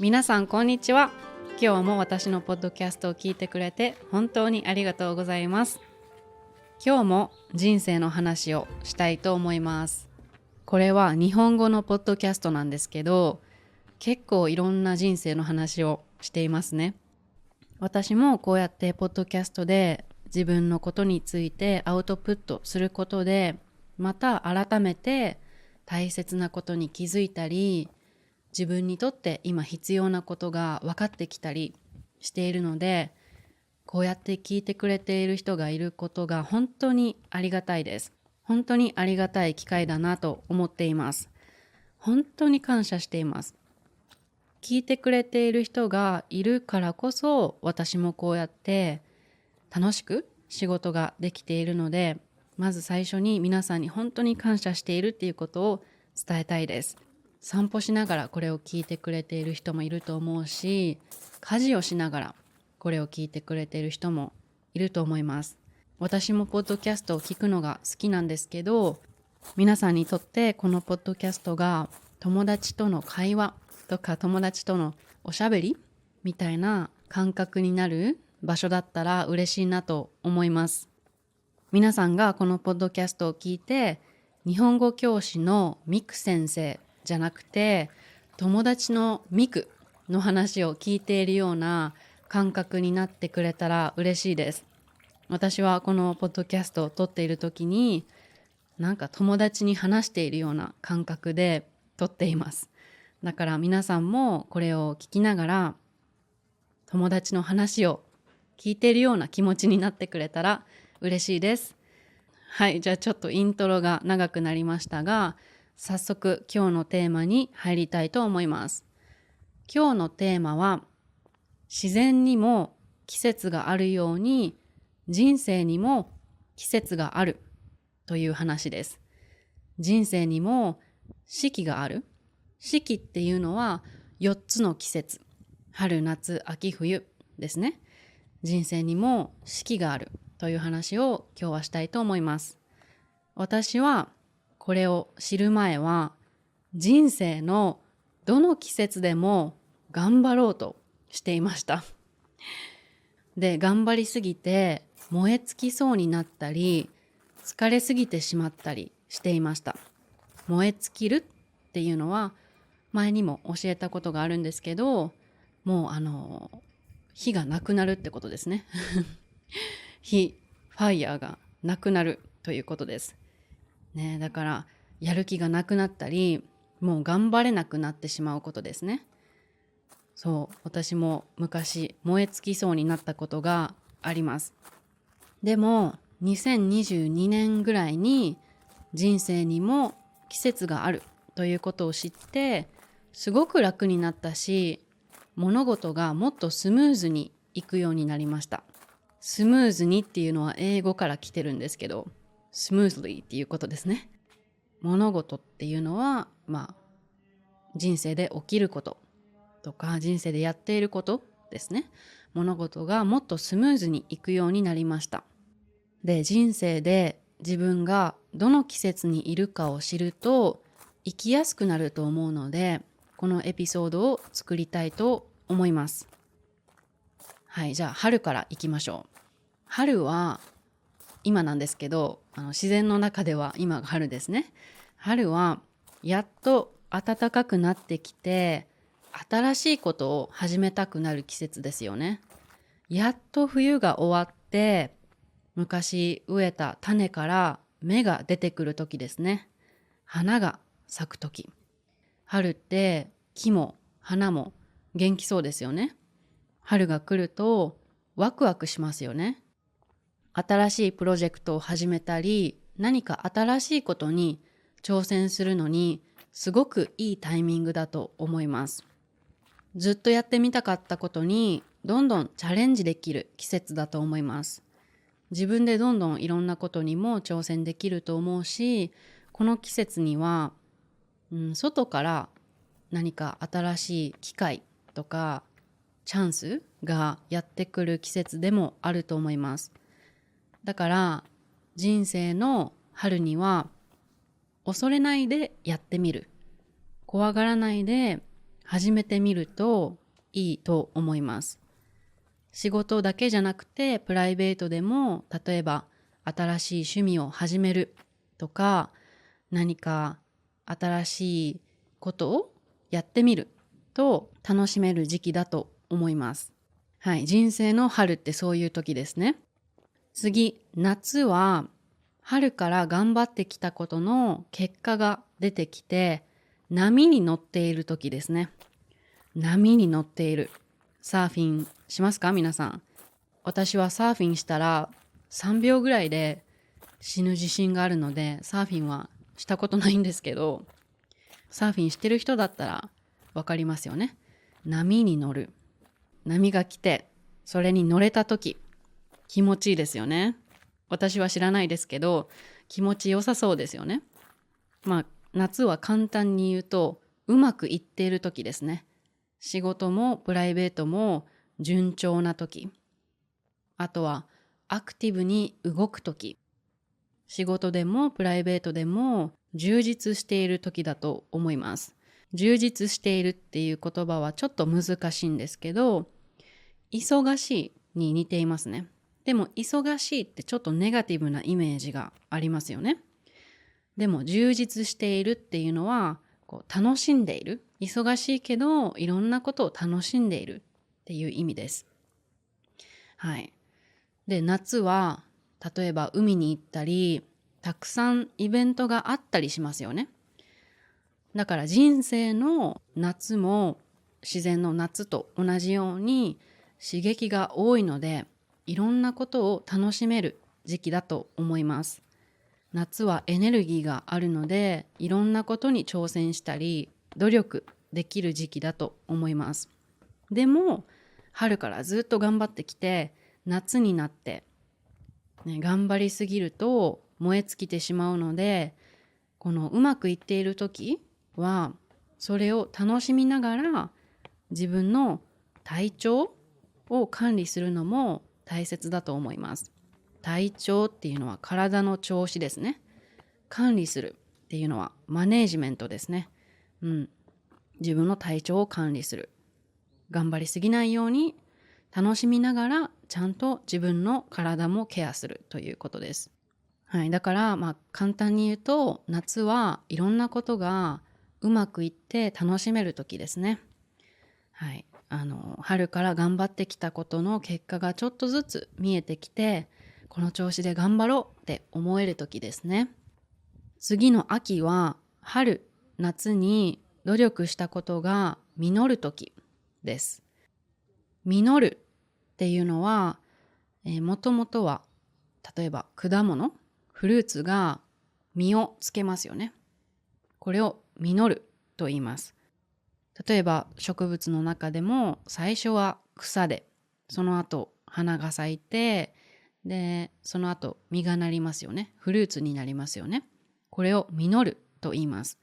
皆さんこんにちは。今日も私のポッドキャストを聞いてくれて本当にありがとうございます。今日も人生の話をしたいと思います。これは日本語のポッドキャストなんですけど、結構いろんな人生の話をしていますね。私もこうやってポッドキャストで自分のことについてアウトプットすることで、また改めて大切なことに気づいたり、自分にとって今必要なことが分かってきたりしているので、こうやって聞いてくれている人がいることが本当にありがたいです。本当にありがたい機会だなと思っています。本当に感謝しています。聞いてくれている人がいるからこそ、私もこうやって楽しく仕事ができているので、まず最初に皆さんに本当に感謝しているっていうことを伝えたいです。散歩しながらこれを聞いてくれている人もいると思うし、家事をしながらこれを聞いてくれている人もいると思います。私もポッドキャストを聞くのが好きなんですけど、皆さんにとってこのポッドキャストが友達との会話とか友達とのおしゃべりみたいな感覚になる場所だったら嬉しいなと思います。皆さんがこのポッドキャストを聞いて、日本語教師のミク先生じゃなくて友達のミクの話を聞いているような感覚になってくれたら嬉しいです。私はこのポッドキャストを撮っている時に、なんか友達に話しているような感覚で撮っています。だから皆さんもこれを聞きながら友達の話を聞いているような気持ちになってくれたら嬉しいです。はい、じゃあちょっとイントロが長くなりましたが、早速今日のテーマに入りたいと思います。今日のテーマは、自然にも季節があるように人生にも季節があるという話です。人生にも四季がある。四季っていうのは4つの季節。春、夏、秋、冬ですね。人生にも四季があるという話を今日はしたいと思います。私はこれを知る前は、人生のどの季節でも頑張ろうとしていました。で、頑張りすぎて燃え尽きそうになったり、疲れすぎてしまったりしていました。燃え尽きるっていうのは前にも教えたことがあるんですけど、もう火がなくなるってことですね。火、ファイヤーがなくなるということです。ね、だからやる気がなくなったり、もう頑張れなくなってしまうことですね。そう、私も昔燃え尽きそうになったことがあります。でも2022年ぐらいに人生にも季節があるということを知って、すごく楽になったし、物事がもっとスムーズにいくようになりました。スムーズにっていうのは英語から来てるんですけど、スムーズリーっていうことですね。物事っていうのは、人生で起きることとか人生でやっていることですね。物事がもっとスムーズにいくようになりました。で、人生で自分がどの季節にいるかを知ると生きやすくなると思うので、このエピソードを作りたいと思います。はい、じゃあ春からいきましょう。春は今なんですけど、自然の中では今が春ですね。春はやっと暖かくなってきて、新しいことを始めたくなる季節ですよね。やっと冬が終わって、昔植えた種から芽が出てくる時ですね。花が咲く時。春って木も花も元気そうですよね。春が来るとワクワクしますよね。新しいプロジェクトを始めたり、何か新しいことに挑戦するのにすごくいいタイミングだと思います。ずっとやってみたかったことにどんどんチャレンジできる季節だと思います。自分でどんどんいろんなことにも挑戦できると思うし、この季節には、外から何か新しい機会とかチャンスがやってくる季節でもあると思います。だから人生の春には恐れないでやってみる。怖がらないで始めてみるといいと思います。仕事だけじゃなくてプライベートでも、例えば新しい趣味を始めるとか、何か新しいことをやってみると楽しめる時期だと思います。はい、人生の春ってそういう時ですね。次、夏は春から頑張ってきたことの結果が出てきて、波に乗っている時ですね。波に乗っている。サーフィンしますか皆さん。私はサーフィンしたら3秒ぐらいで死ぬ自信があるので、サーフィンはしたことないんですけど、サーフィンしてる人だったらわかりますよね。波に乗る。波が来て、それに乗れた時、気持ちいいですよね。私は知らないですけど、気持ちよさそうですよね。まあ、夏は簡単に言うと、うまくいっている時ですね。仕事もプライベートも順調な時。あとは、アクティブに動く時。仕事でもプライベートでも充実している時だと思います。充実しているっていう言葉はちょっと難しいんですけど、忙しいに似ていますね。でも忙しいってちょっとネガティブなイメージがありますよね。でも充実しているっていうのは楽しんでいる。忙しいけどいろんなことを楽しんでいるっていう意味です。はい。で、夏は例えば海に行ったり、たくさんイベントがあったりしますよね。だから人生の夏も自然の夏と同じように刺激が多いので、いろんなことを楽しめる時期だと思います。夏はエネルギーがあるので、いろんなことに挑戦したり、努力できる時期だと思います。でも、春からずっと頑張ってきて、夏になって、頑張りすぎると燃え尽きてしまうので、このうまくいっている時は、それを楽しみながら、自分の体調を管理するのも大切だと思います。体調っていうのは体の調子ですね。管理するっていうのはマネージメントですね。自分の体調を管理する。頑張りすぎないように楽しみながらちゃんと自分の体もケアするということです。はい、だから簡単に言うと、夏はいろんなことがうまくいって楽しめる時ですね。はい、春から頑張ってきたことの結果がちょっとずつ見えてきて、この調子で頑張ろうって思える時ですね。次の秋は春、夏に努力したことが実る時です。実るっていうのは、もともとは例えば果物、フルーツが実をつけますよね。これを実ると言います。例えば植物の中でも最初は草で、その後花が咲いて、でその後実がなりますよね。フルーツになりますよね。これを実ると言います。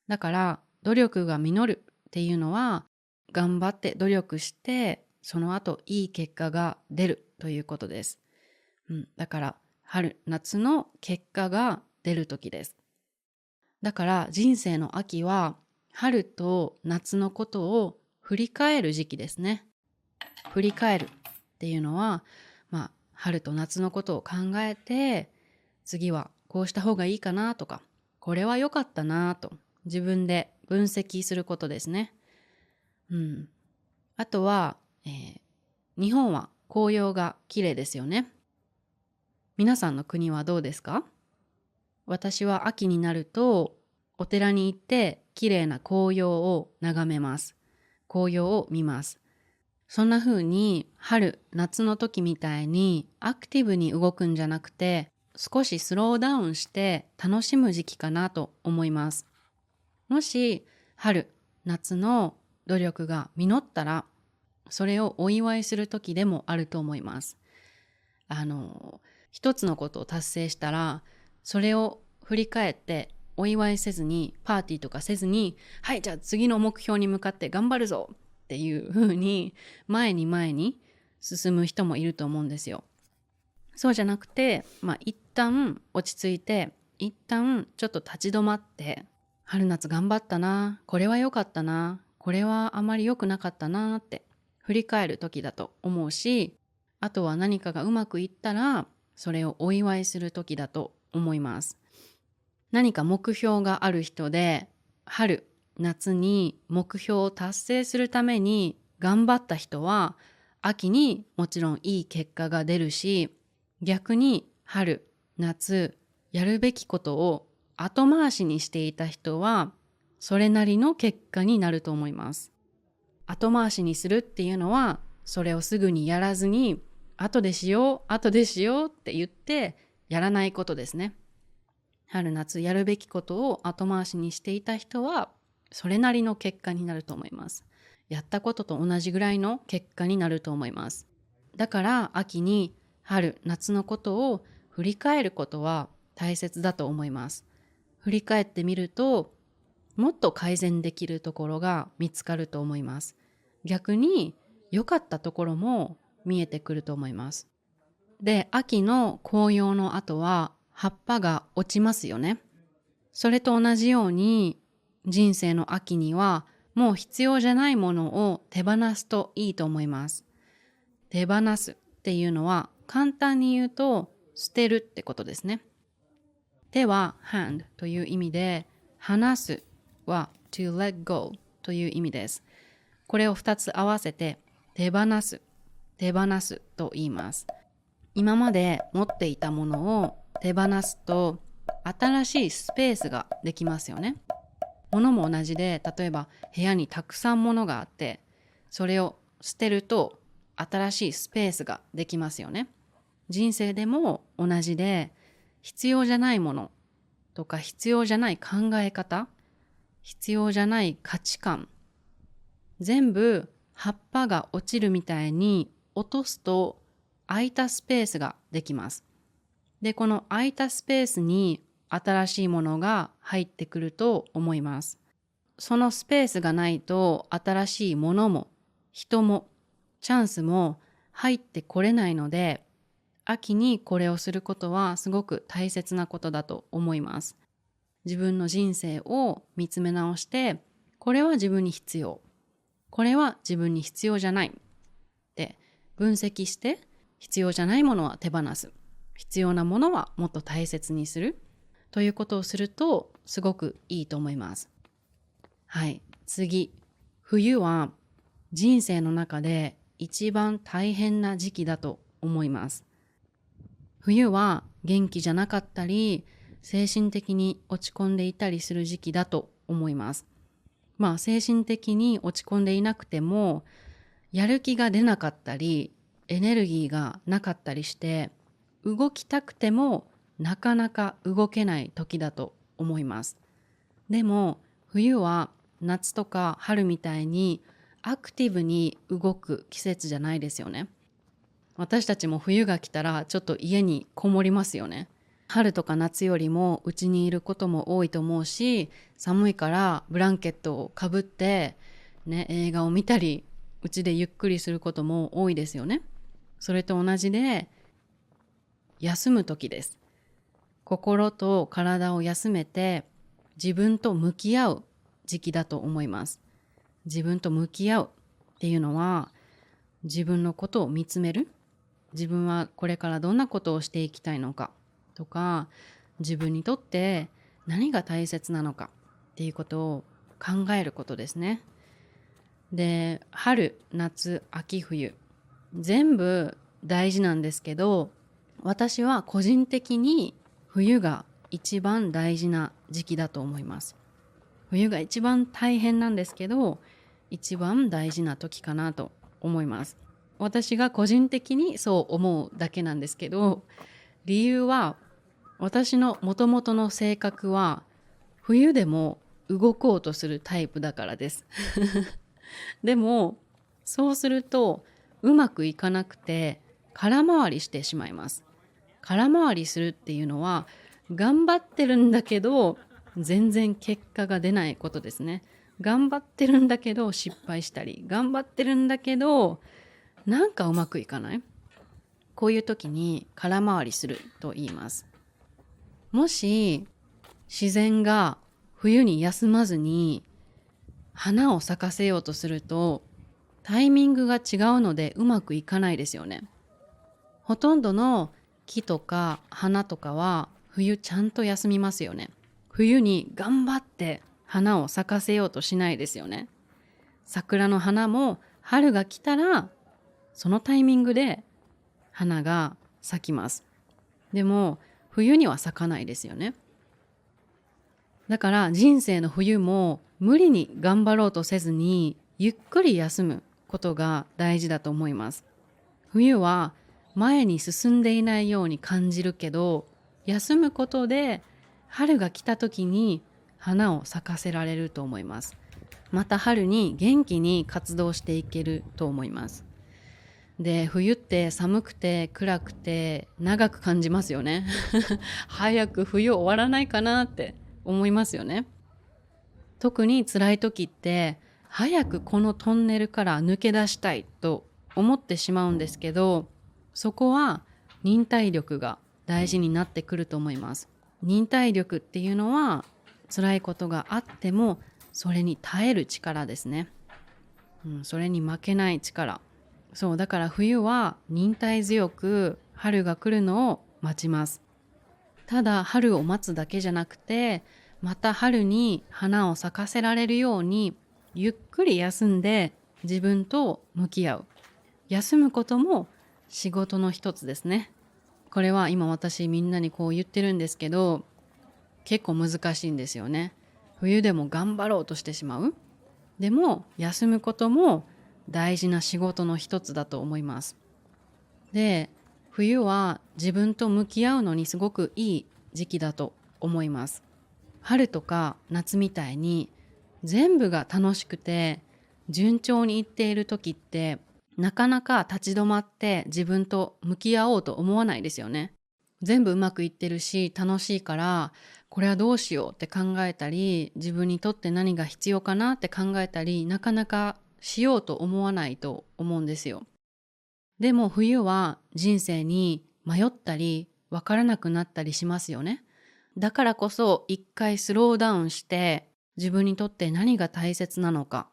だから努力が実るっていうのは、頑張って努力してその後いい結果が出るということです。だから春夏の結果が出る時です。だから人生の秋は春と夏のことを振り返る時期ですね。振り返るっていうのは、春と夏のことを考えて、次はこうした方がいいかなとか、これは良かったなと自分で分析することですね。あとは、日本は紅葉が綺麗ですよね。皆さんの国はどうですか？私は秋になるとお寺に行って綺麗な紅葉を眺めます。紅葉を見ます。そんな風に春、夏の時みたいにアクティブに動くんじゃなくて、少しスローダウンして楽しむ時期かなと思います。もし春、夏の努力が実ったら、それをお祝いする時でもあると思います。一つのことを達成したら、それを振り返ってお祝いせずに、パーティーとかせずに、はい、じゃあ次の目標に向かって頑張るぞっていう風に前に前に進む人もいると思うんですよ。そうじゃなくて、一旦落ち着いて、一旦ちょっと立ち止まって、春夏頑張ったな、これは良かったな、これはあまり良くなかったなって振り返る時だと思うし、あとは何かがうまくいったらそれをお祝いする時だと思います。何か目標がある人で、春、夏に目標を達成するために頑張った人は、秋にもちろんいい結果が出るし、逆に春、夏、やるべきことを後回しにしていた人は、それなりの結果になると思います。後回しにするっていうのは、それをすぐにやらずに、後でしよう、後でしようって言ってやらないことですね。春夏やるべきことを後回しにしていた人は、それなりの結果になると思います。やったことと同じぐらいの結果になると思います。だから秋に春夏のことを振り返ることは大切だと思います。振り返ってみると、もっと改善できるところが見つかると思います。逆に良かったところも見えてくると思います。で、秋の紅葉の後は葉っぱが落ちますよね。それと同じように人生の秋にはもう必要じゃないものを手放すといいと思います。手放すっていうのは簡単に言うと捨てるってことですね。手は hand という意味で、離すは to let go という意味です。これを2つ合わせて手放す、手放すと言います。今まで持っていたものを手放すと新しいスペースができますよね。物も同じで、例えば部屋にたくさん物があって、それを捨てると新しいスペースができますよね。人生でも同じで、必要じゃないものとか必要じゃない考え方、必要じゃない価値観、全部葉っぱが落ちるみたいに落とすと空いたスペースができます。で、この空いたスペースに新しいものが入ってくると思います。そのスペースがないと新しいものも人もチャンスも入ってこれないので、秋にこれをすることはすごく大切なことだと思います。自分の人生を見つめ直して、これは自分に必要、これは自分に必要じゃないって分析して、必要じゃないものは手放す、必要なものはもっと大切にするということをするとすごくいいと思います。はい、次、冬は人生の中で一番大変な時期だと思います。冬は元気じゃなかったり、精神的に落ち込んでいたりする時期だと思います。精神的に落ち込んでいなくても、やる気が出なかったり、エネルギーがなかったりして、動きたくてもなかなか動けない時だと思います。でも冬は夏とか春みたいにアクティブに動く季節じゃないですよね。私たちも冬が来たらちょっと家にこもりますよね。春とか夏よりも家にいることも多いと思うし、寒いからブランケットをかぶって、映画を見たり、家でゆっくりすることも多いですよね。それと同じで、休む時です。心と体を休めて、自分と向き合う時期だと思います。自分と向き合うっていうのは、自分のことを見つめる。自分はこれからどんなことをしていきたいのかとか、自分にとって何が大切なのかっていうことを考えることですね。で、春、夏、秋、冬、全部大事なんですけど、私は個人的に冬が一番大事な時期だと思います。冬が一番大変なんですけど、一番大事な時かなと思います。私が個人的にそう思うだけなんですけど、理由は私の元々の性格は冬でも動こうとするタイプだからです。でもそうするとうまくいかなくて空回りしてしまいます。空回りするっていうのは頑張ってるんだけど全然結果が出ないことですね。頑張ってるんだけど失敗したり、頑張ってるんだけどなんかうまくいかない。こういう時に空回りすると言います。もし自然が冬に休まずに花を咲かせようとするとタイミングが違うのでうまくいかないですよね。ほとんどの木とか花とかは冬ちゃんと休みますよね。冬に頑張って花を咲かせようとしないですよね。桜の花も春が来たらそのタイミングで花が咲きます。でも冬には咲かないですよね。だから人生の冬も無理に頑張ろうとせずにゆっくり休むことが大事だと思います。冬は前に進んでいないように感じるけど、休むことで春が来た時に花を咲かせられると思います。また春に元気に活動していけると思います。で、冬って寒くて暗くて長く感じますよね。早く冬終わらないかなって思いますよね。特に辛い時って早くこのトンネルから抜け出したいと思ってしまうんですけど、そこは忍耐力が大事になってくると思います。忍耐力っていうのは辛いことがあってもそれに耐える力ですね。それに負けない力。そうだから冬は忍耐強く春が来るのを待ちます。ただ春を待つだけじゃなくて、また春に花を咲かせられるようにゆっくり休んで自分と向き合う。休むことも仕事の一つですね。これは今私みんなにこう言ってるんですけど、結構難しいんですよね。冬でも頑張ろうとしてしまう。でも休むことも大事な仕事の一つだと思います。で、冬は自分と向き合うのにすごくいい時期だと思います。春とか夏みたいに全部が楽しくて順調にいっている時ってなかなか立ち止まって自分と向き合おうと思わないですよね。全部うまくいってるし楽しいからこれはどうしようって考えたり、自分にとって何が必要かなって考えたり、なかなかしようと思わないと思うんですよ。でも冬は人生に迷ったりわからなくなったりしますよね。だからこそ一回スローダウンして自分にとって何が大切なのか、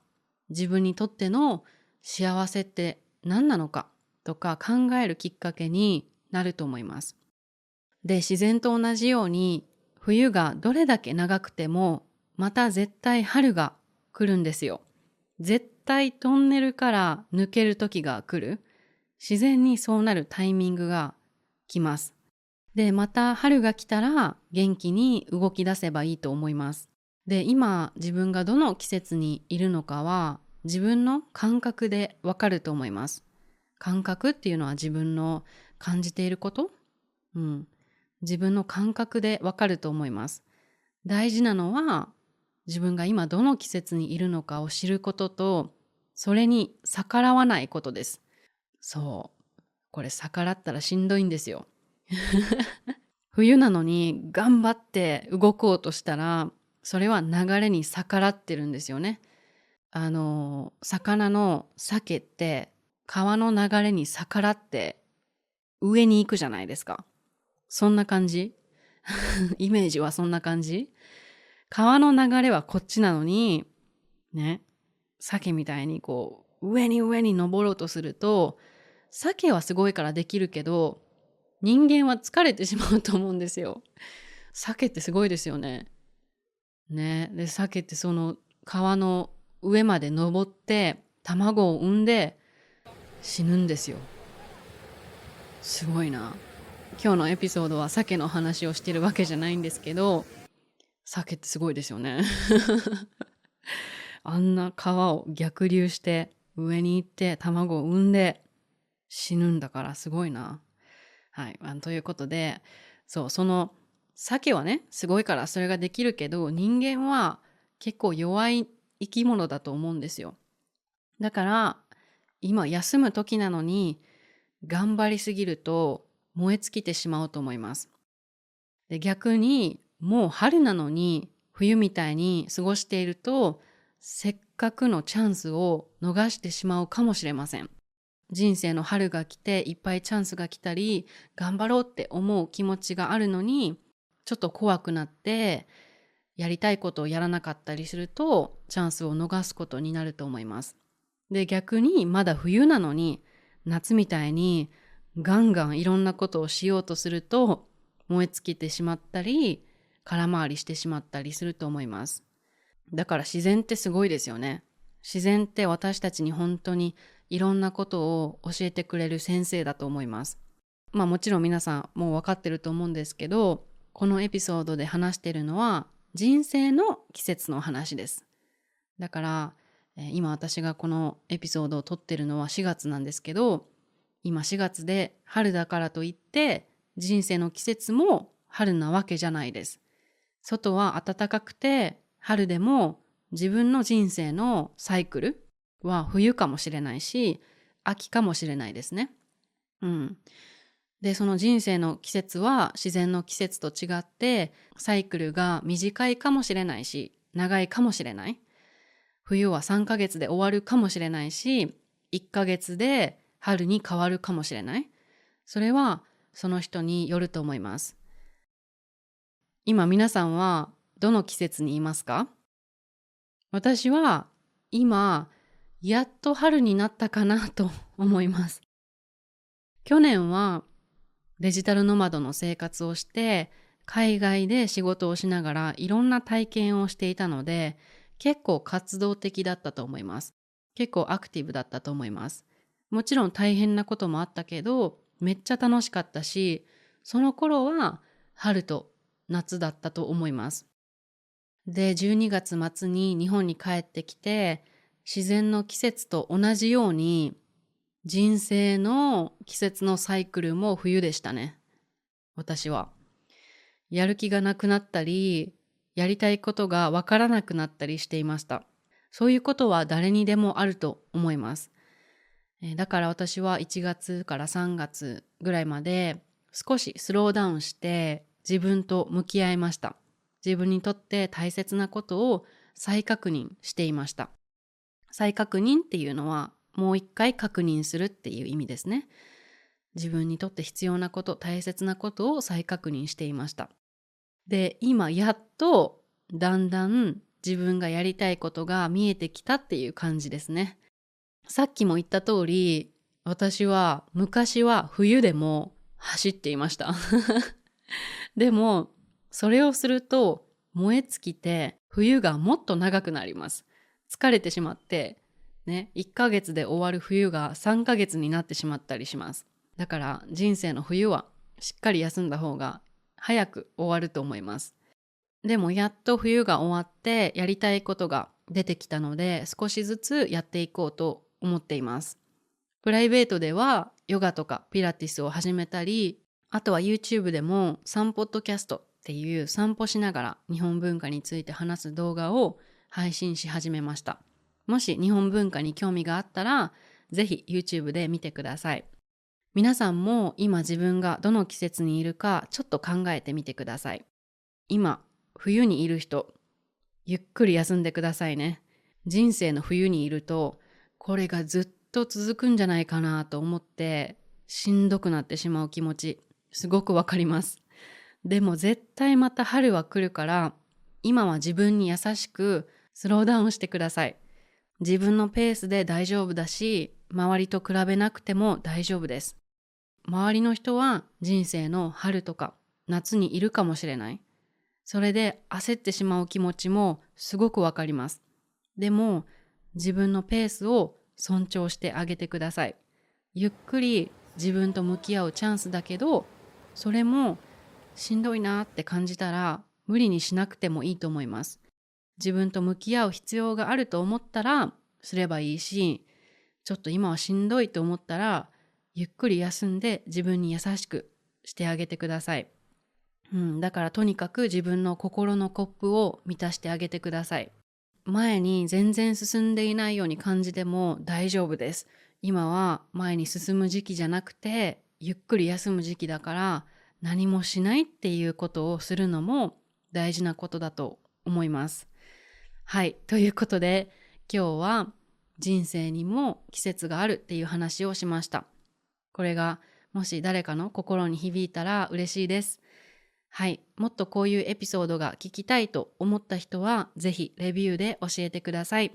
自分にとっての幸せって何なのかとか考えるきっかけになると思います。で、自然と同じように冬がどれだけ長くてもまた絶対春が来るんですよ。絶対トンネルから抜ける時が来る。自然にそうなるタイミングが来ます。で、また春が来たら元気に動き出せばいいと思います。で、今自分がどの季節にいるのかは自分の感覚でわかると思います。感覚っていうのは自分の感じていること、自分の感覚でわかると思います。大事なのは自分が今どの季節にいるのかを知ることと、それに逆らわないことです。そう。これ逆らったらしんどいんですよ。冬なのに頑張って動こうとしたら、それは流れに逆らってるんですよね。魚の鮭って川の流れに逆らって上に行くじゃないですか。そんな感じイメージはそんな感じ。川の流れはこっちなのに、ね、鮭みたいにこう、上に上に登ろうとすると、鮭はすごいからできるけど、人間は疲れてしまうと思うんですよ。鮭ってすごいですよね。ね。で、鮭ってその川の上まで登って卵を産んで死ぬんですよ。すごいな。今日のエピソードは鮭の話をしてるわけじゃないんですけど、鮭ってすごいですよね。あんな川を逆流して上に行って卵を産んで死ぬんだからすごいな。はい。ということで、そう、その鮭はね、すごいからそれができるけど、人間は結構弱い生き物だと思うんですよ。だから、今休む時なのに、頑張りすぎると燃え尽きてしまうと思います。で、逆に、もう春なのに冬みたいに過ごしていると、せっかくのチャンスを逃してしまうかもしれません。人生の春が来ていっぱいチャンスが来たり頑張ろうって思う気持ちがあるのにちょっと怖くなってやりたいことをやらなかったりするとチャンスを逃すことになると思います。で、逆にまだ冬なのに夏みたいにガンガンいろんなことをしようとすると燃え尽きてしまったり空回りしてしまったりすると思います。だから自然ってすごいですよね。自然って私たちに本当にいろんなことを教えてくれる先生だと思います。もちろん皆さんもう分かってると思うんですけど、このエピソードで話してるのは人生の季節の話です。だから、今私がこのエピソードを撮ってるのは4月なんですけど、今4月で春だからといって人生の季節も春なわけじゃないです。外は暖かくて春でも自分の人生のサイクルは冬かもしれないし秋かもしれないですね。で、その人生の季節は自然の季節と違ってサイクルが短いかもしれないし長いかもしれない。冬は3ヶ月で終わるかもしれないし1ヶ月で春に変わるかもしれない。それはその人によると思います。今皆さんはどの季節にいますか？私は今やっと春になったかなと思います。去年はデジタルノマドの生活をして海外で仕事をしながらいろんな体験をしていたので結構活動的だったと思います。結構アクティブだったと思います。もちろん大変なこともあったけどめっちゃ楽しかったし、その頃は春と夏だったと思います。で、12月末に日本に帰ってきて自然の季節と同じように人生の季節のサイクルも冬でしたね。私は。やる気がなくなったり、やりたいことがわからなくなったりしていました。そういうことは誰にでもあると思います。だから私は1月から3月ぐらいまで少しスローダウンして自分と向き合いました。自分にとって大切なことを再確認していました。再確認っていうのはもう一回確認するっていう意味ですね。自分にとって必要なこと、大切なことを再確認していました。で、今やっとだんだん自分がやりたいことが見えてきたっていう感じですね。さっきも言った通り、私は昔は冬でも走っていました。でも、それをすると燃え尽きて冬がもっと長くなります。疲れてしまって、1ヶ月で終わる冬が3ヶ月になってしまったりします。だから人生の冬はしっかり休んだ方が早く終わると思います。でもやっと冬が終わってやりたいことが出てきたので少しずつやっていこうと思っています。プライベートではヨガとかピラティスを始めたり、あとは YouTube でもサンポッドキャストっていう散歩しながら日本文化について話す動画を配信し始めました。もし日本文化に興味があったらぜひ YouTube で見てください。皆さんも今自分がどの季節にいるかちょっと考えてみてください。今冬にいる人、ゆっくり休んでくださいね。人生の冬にいるとこれがずっと続くんじゃないかなと思ってしんどくなってしまう気持ちすごくわかります。でも絶対また春は来るから今は自分に優しくスローダウンしてください。自分のペースで大丈夫だし周りと比べなくても大丈夫です。周りの人は人生の春とか夏にいるかもしれない。それで焦ってしまう気持ちもすごくわかります。でも自分のペースを尊重してあげてください。ゆっくり自分と向き合うチャンスだけど、それもしんどいなって感じたら無理にしなくてもいいと思います。自分と向き合う必要があると思ったらすればいいし、ちょっと今はしんどいと思ったらゆっくり休んで自分に優しくしてあげてください。だからとにかく自分の心のコップを満たしてあげてください。前に全然進んでいないように感じても大丈夫です。今は前に進む時期じゃなくてゆっくり休む時期だから何もしないっていうことをするのも大事なことだと思います。はい、ということで今日は人生にも季節があるっていう話をしました。これがもし誰かの心に響いたら嬉しいです。はい、もっとこういうエピソードが聞きたいと思った人は、ぜひレビューで教えてください。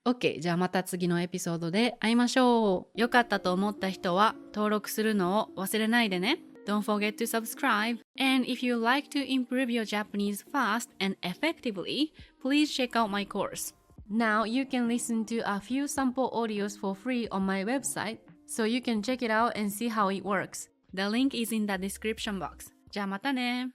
OK、じゃあまた次のエピソードで会いましょう。よかったと思った人は登録するのを忘れないでね。Don't forget to subscribe. And if you like to improve your Japanese fast and effectively, please check out my course. Now you can listen to a few sample audios for free on my website, so you can check it out and see how it works. The link is in the description box. じゃあまたね。